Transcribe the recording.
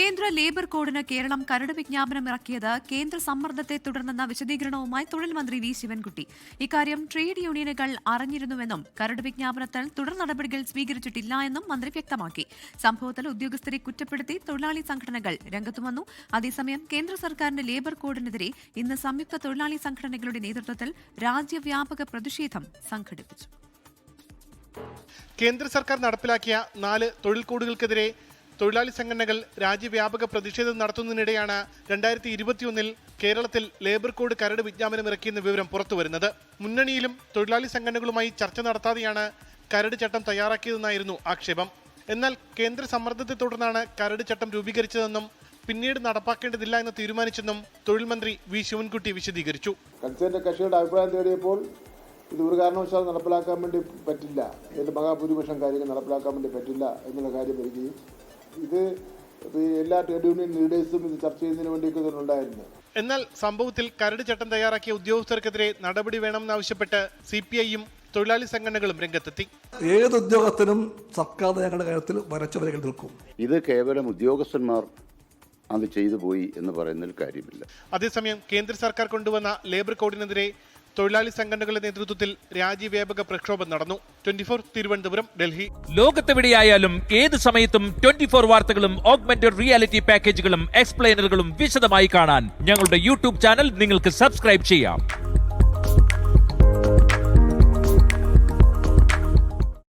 കേന്ദ്ര ലേബർ കോഡിന് കേരളം കരട് വിജ്ഞാപനം ഇറക്കിയത് കേന്ദ്ര സമ്മർദ്ദത്തെ തുടർന്നെന്ന വിശദീകരണവുമായി തൊഴിൽ മന്ത്രി വി ശിവൻകുട്ടി. ഇക്കാര്യം ട്രേഡ് യൂണിയനുകൾ അറിഞ്ഞിരുന്നുവെന്നും കരട് വിജ്ഞാപനത്തിൽ തുടർ നടപടികൾ സ്വീകരിച്ചിട്ടില്ല എന്നും മന്ത്രി വ്യക്തമാക്കി. സംഭവത്തിൽ ഉദ്യോഗസ്ഥരെ കുറ്റപ്പെടുത്തി തൊഴിലാളി സംഘടനകൾ രംഗത്തുവന്നു. അതേസമയം കേന്ദ്ര സർക്കാരിന്റെ ലേബർ കോഡിനെതിരെ ഇന്ന് സംയുക്ത തൊഴിലാളി സംഘടനകളുടെ നേതൃത്വത്തിൽ രാജ്യവ്യാപക പ്രതിഷേധം സംഘടിപ്പിച്ചു. കേന്ദ്ര സർക്കാർ നടപ്പിലാക്കിയ 4 തൊഴിൽ കോഡുകൾക്കെതിരെ തൊഴിലാളി സംഘടനകൾ രാജ്യവ്യാപക പ്രതിഷേധം നടത്തുന്നതിനിടെയാണ് 2021 കേരളത്തിൽ ലേബർ കോഡ് കരട് വിജ്ഞാപനം ഇറക്കിയെന്ന വിവരം പുറത്തുവരുന്നത്. മുന്നണിയിലും തൊഴിലാളി സംഘടനകളുമായി ചർച്ച നടത്താതെയാണ് കരട് ചട്ടം തയ്യാറാക്കിയതെന്നായിരുന്നു ആക്ഷേപം. എന്നാൽ കേന്ദ്ര സമ്മർദ്ദത്തെ തുടർന്നാണ് കരട് ചട്ടം രൂപീകരിച്ചതെന്നും പിന്നീട് നടപ്പാക്കേണ്ടതില്ല എന്ന് തീരുമാനിച്ചെന്നും തൊഴിൽ മന്ത്രി വി ശിവൻകുട്ടി വിശദീകരിച്ചു. കക്ഷിയുടെ അഭിപ്രായം തേടിയപ്പോൾ ഇത് ഒരു കാരണവശാലും നടപ്പിലാക്കാൻ വേണ്ടി പറ്റില്ല, ഇതിൻ്റെ മഹാഭൂരിപക്ഷം കാര്യങ്ങൾ നടപ്പിലാക്കാൻ വേണ്ടി പറ്റില്ല എന്നുള്ള കാര്യം വരികയും ഇത് എല്ലാ ട്രേഡ് യൂണിയൻ ലീഡേഴ്സും ഇത് ചർച്ച ചെയ്യുന്നതിന് വേണ്ടിയൊക്കെ ഇതിലുണ്ടായിരുന്നു. എന്നാൽ സംഭവത്തിൽ കരട് ചട്ടം തയ്യാറാക്കിയ ഉദ്യോഗസ്ഥർക്കെതിരെ നടപടി വേണമെന്നാവശ്യപ്പെട്ട് CPIയും തൊഴിലാളി സംഘടനകളും രംഗത്തെത്തി. ഏത് ഉദ്യോഗസ്ഥനും സർക്കാർ നയങ്ങളുടെ കാര്യത്തിൽ വരച്ചു വരകൾ നിൽക്കും. ഇത് കേവലം ഉദ്യോഗസ്ഥന്മാർ അത് ചെയ്തു പോയി എന്ന് പറയുന്നതിൽ കാര്യമില്ല. അതേസമയം കേന്ദ്ര സർക്കാർ കൊണ്ടുവന്ന ലേബർ കോഡിനെതിരെ തൊഴിലാളി സംഘടനകളുടെ നേതൃത്വത്തിൽ രാജ്യവ്യാപക പ്രക്ഷോഭം നടന്നു. 24 തിരുവനന്തപുരം, ഡൽഹി. ലോകത്തെവിടെയായാലും ഏത് സമയത്തും 24 വാർത്തകളും ഓഗ്മെന്റഡ് റിയാലിറ്റി പാക്കേജുകളും എക്സ്പ്ലെയിനറുകളും വിശദമായി കാണാൻ ഞങ്ങളുടെ YouTube ചാനൽ നിങ്ങൾക്ക് സബ്സ്ക്രൈബ് ചെയ്യാം.